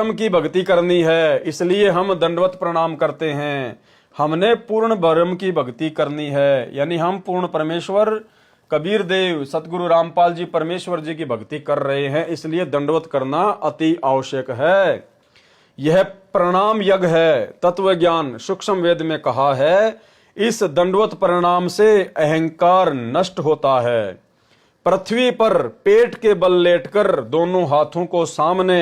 ब्रह्म की भक्ति करनी है, इसलिए हम दंडवत प्रणाम करते हैं। हमने पूर्ण ब्रह्म की भक्ति करनी है, यानी हम पूर्ण परमेश्वर कबीर देव सतगुरु रामपाल जी परमेश्वर जी की भक्ति कर रहे हैं, इसलिए दंडवत करना अति आवश्यक है। यह प्रणाम यज्ञ है। तत्व ज्ञान सूक्ष्म वेद में कहा है, इस दंडवत प्रणाम से अहंकार नष्ट होता है। पृथ्वी पर पेट के बल लेटकर दोनों हाथों को सामने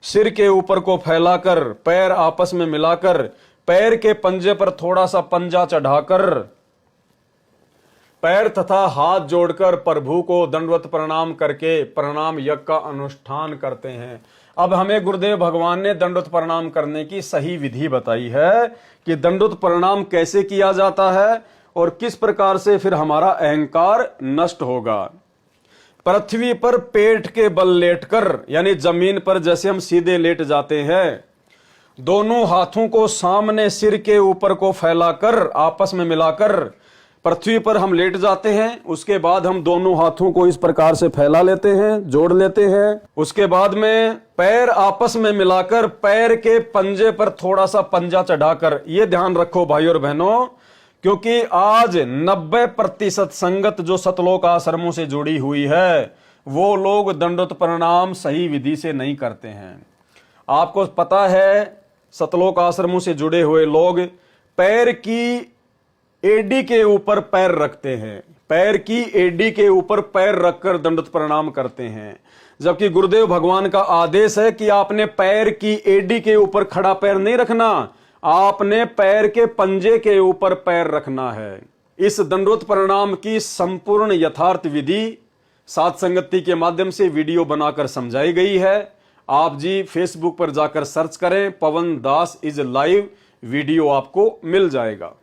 सिर के ऊपर को फैलाकर पैर आपस में मिलाकर पैर के पंजे पर थोड़ा सा पंजा चढ़ाकर पैर तथा हाथ जोड़कर प्रभु को दंडवत प्रणाम करके प्रणाम यज्ञ का अनुष्ठान करते हैं। अब हमें गुरुदेव भगवान ने दंडवत प्रणाम करने की सही विधि बताई है कि दंडवत प्रणाम कैसे किया जाता है और किस प्रकार से फिर हमारा अहंकार नष्ट होगा। पृथ्वी पर पेट के बल लेटकर, यानी जमीन पर जैसे हम सीधे लेट जाते हैं, दोनों हाथों को सामने सिर के ऊपर को फैलाकर आपस में मिलाकर पृथ्वी पर हम लेट जाते हैं। उसके बाद हम दोनों हाथों को इस प्रकार से फैला लेते हैं, जोड़ लेते हैं। उसके बाद में पैर आपस में मिलाकर पैर के पंजे पर थोड़ा सा पंजा चढ़ाकर, ये ध्यान रखो भाई और बहनों, क्योंकि आज 90% संगत जो सतलोक आश्रमों से जुड़ी हुई है वो लोग दंडवत प्रणाम सही विधि से नहीं करते हैं। आपको पता है, सतलोक आश्रमों से जुड़े हुए लोग पैर की एडी के ऊपर पैर रखते हैं, पैर की एडी के ऊपर पैर रखकर दंडवत प्रणाम करते हैं, जबकि गुरुदेव भगवान का आदेश है कि आपने पैर की एडी के ऊपर खड़ा पैर नहीं रखना, आपने पैर के पंजे के ऊपर पैर रखना है। इस दंडवत प्रणाम की संपूर्ण यथार्थ विधि साध संगति के माध्यम से वीडियो बनाकर समझाई गई है। आप जी फेसबुक पर जाकर सर्च करें, पवन दास इज लाइव, वीडियो आपको मिल जाएगा।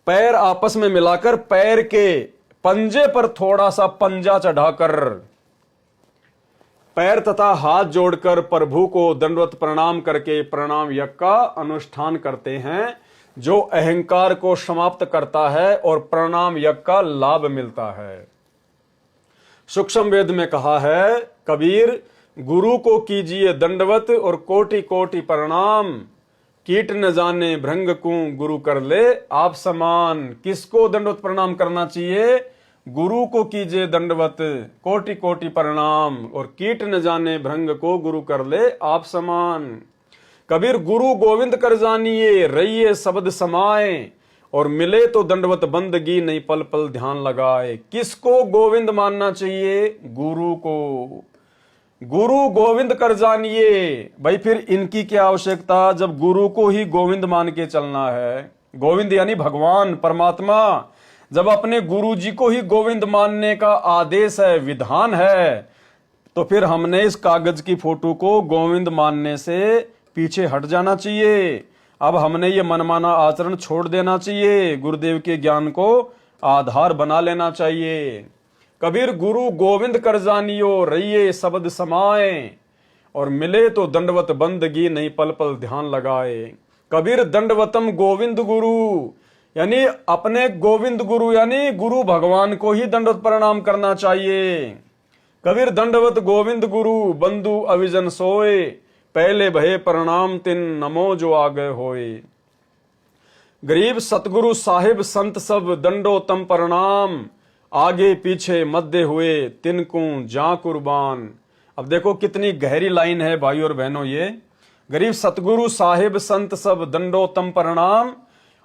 पैर आपस में मिलाकर पैर के पंजे पर थोड़ा सा पंजा चढ़ाकर पैर तथा हाथ जोड़कर प्रभु को दंडवत प्रणाम करके प्रणाम यज्ञ का अनुष्ठान करते हैं, जो अहंकार को समाप्त करता है और प्रणाम यज्ञ का लाभ मिलता है। सूक्ष्म वेद में कहा है, कबीर गुरु को कीजिए दंडवत और कोटि कोटि प्रणाम, कीट न जाने भृंग को गुरु कर ले आप समान। किसको दंडवत प्रणाम करना चाहिए? गुरु को कीजिए दंडवत, कोटि कोटि प्रणाम, और कीट न जाने भृंग को गुरु कर ले आप समान। कबीर गुरु गोविंद कर जानिए, रहिए शब्द समाए, और मिले तो दंडवत बंदगी नहीं पल पल ध्यान लगाए। किसको गोविंद मानना चाहिए? गुरु को। गुरु गोविंद कर जानिए। भाई फिर इनकी क्या आवश्यकता, जब गुरु को ही गोविंद मान के चलना है। गोविंद यानी भगवान परमात्मा। जब अपने गुरु जी को ही गोविंद मानने का आदेश है, विधान है, तो फिर हमने इस कागज की फोटो को गोविंद मानने से पीछे हट जाना चाहिए। अब हमने ये मनमाना आचरण छोड़ देना चाहिए, गुरुदेव के ज्ञान को आधार बना लेना चाहिए। कबीर गुरु गोविंद कर जानियो, रहिए शब्द समाए, और मिले तो दंडवत बंदगी नहीं पल पल ध्यान लगाए। कबीर दंडवतम गोविंद गुरु, यानी अपने गोविंद गुरु यानी गुरु भगवान को ही दंडवत प्रणाम करना चाहिए। कबीर दंडवत गोविंद गुरु बंधु अविजन सोए, पहले भये प्रणाम तिन नमो जो आगे होए। गरीब सतगुरु साहिब संत सब दंडोतम प्रणाम, आगे पीछे मध्य हुए तिनको जा कुर्बान। अब देखो कितनी गहरी लाइन है भाई और बहनों ये। गरीब सतगुरु साहिब संत सब दंडोतम प्रणाम,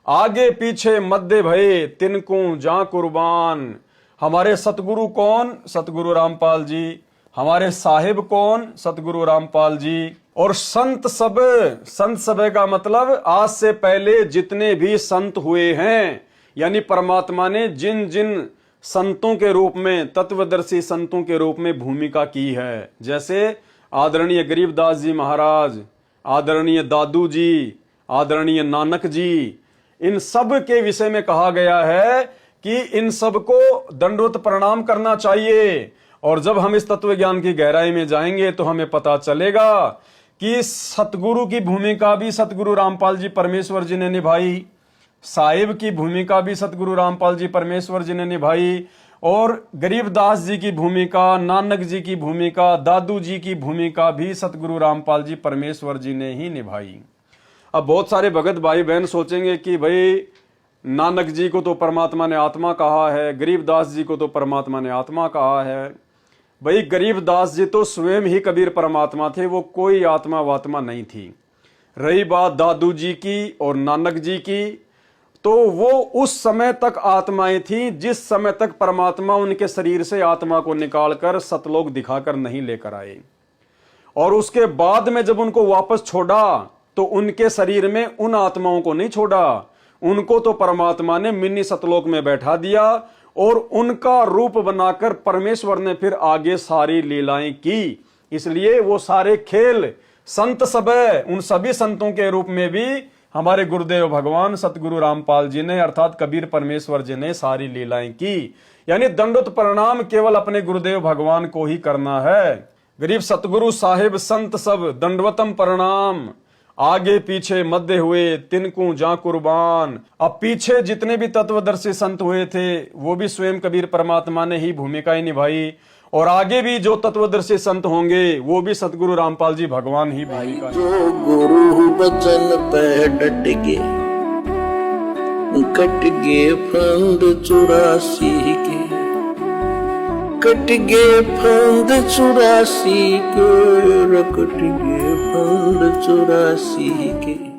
आगे पीछे मध्य भये तिनको जा कुर्बान। हमारे सतगुरु कौन? सतगुरु रामपाल जी। हमारे साहिब कौन? सतगुरु रामपाल जी। और संत सब, संत सब का मतलब आज से पहले जितने भी संत हुए हैं, यानी परमात्मा ने जिन जिन संतों के रूप में, तत्वदर्शी संतों के रूप में भूमिका की है, जैसे आदरणीय गरीबदास जी महाराज, आदरणीय दादू जी, आदरणीय नानक जी, इन सब के विषय में कहा गया है कि इन सब को दंडवत प्रणाम करना चाहिए। और जब हम इस तत्व ज्ञान की गहराई में जाएंगे तो हमें पता चलेगा कि सतगुरु की भूमिका भी सतगुरु रामपाल जी परमेश्वर जी ने निभाई, साहिब की भूमिका भी सतगुरु रामपाल जी परमेश्वर जी ने निभाई, और गरीबदास जी की भूमिका, नानक जी की भूमिका, दादू जी की भूमिका भी सतगुरु रामपाल जी परमेश्वर जी ने ही निभाई। अब बहुत सारे भगत भाई बहन सोचेंगे कि भाई नानक जी को तो परमात्मा ने आत्मा कहा है, गरीबदास जी को तो परमात्मा ने आत्मा कहा है। भाई गरीबदास जी तो स्वयं ही कबीर परमात्मा थे, वो कोई आत्मा वात्मा नहीं थी। रही बात दादू जी की और नानक जी की, तो वो उस समय तक आत्माएं थी जिस समय तक परमात्मा उनके शरीर से आत्मा को निकालकर सतलोक दिखाकर नहीं लेकर आए। और उसके बाद में जब उनको वापस छोड़ा तो उनके शरीर में उन आत्माओं को नहीं छोड़ा, उनको तो परमात्मा ने मिनी सतलोक में बैठा दिया और उनका रूप बनाकर परमेश्वर ने फिर आगे सारी लीलाएं की। इसलिए वो सारे खेल संत सब है, उन सभी संतों के रूप में भी हमारे गुरुदेव भगवान सतगुरु रामपाल जी ने अर्थात कबीर परमेश्वर जी ने सारी लीलाएं की। यानी दंडवत प्रणाम केवल अपने गुरुदेव भगवान को ही करना है। गरीब सतगुरु साहिब संत सब दंडवतम प्रणाम, आगे पीछे मध्य हुए तिनको जा कुर्बान। अब पीछे जितने भी तत्वदर्शी संत हुए थे वो भी स्वयं कबीर परमात्मा ने ही भूमिकाएं निभाई, और आगे भी जो तत्वदर्शी संत होंगे वो भी सतगुरु रामपाल जी भगवान ही भूमिका। जो गुरु बचन पे डट गए, कट गए फंद 84 के, कट गए फंद 84 के, कट गए फंद 84 के।